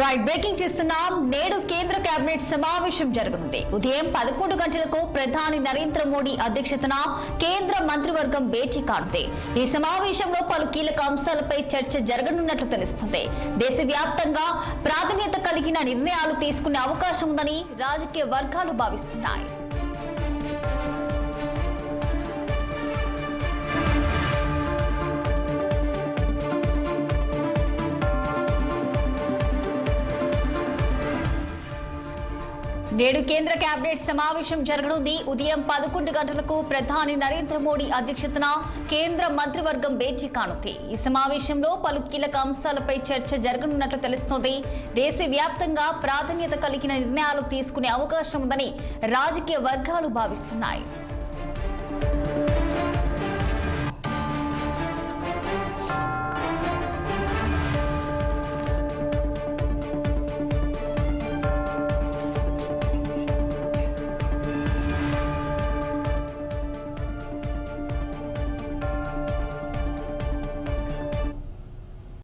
Right breaking చేస్తున్నాం. నేడు కేంద్ర కేబినెట్ సమావేశం జరగనుంది. ఉదయం 11 గంటలకు ప్రధాని నరేంద్ర మోడీ అధ్యక్షతన కేంద్ర మంత్రివర్గం భేటీ కానుంది. ఈ సమావేశంలో పలు కీలక అంశాలపై చర్చ జరగనున్నట్లు తెలుస్తుంది. దేశవ్యాప్తంగా ప్రాధాన్యత కలిగిన నిర్ణయాలు తీసుకునే అవకాశం ఉందని రాజకీయ వర్గాలు భావిస్తున్నాయి. నేడు కేంద్ర కేబినెట్ సమావేశం జరగనుంది. ఉదయం 11 గంటలకు ప్రధాని నరేంద్ర మోడీ అధ్యక్షతన కేంద్ర మంత్రివర్గం భేటీ కానుంది. ఈ సమావేశంలో పలు కీలక అంశాలపై చర్చ జరగనున్నట్లు తెలుస్తోంది. దేశవ్యాప్తంగా ప్రాధాన్యత కలిగిన నిర్ణయాలు తీసుకునే అవకాశం ఉందని రాజకీయ వర్గాలు భావిస్తున్నాయి.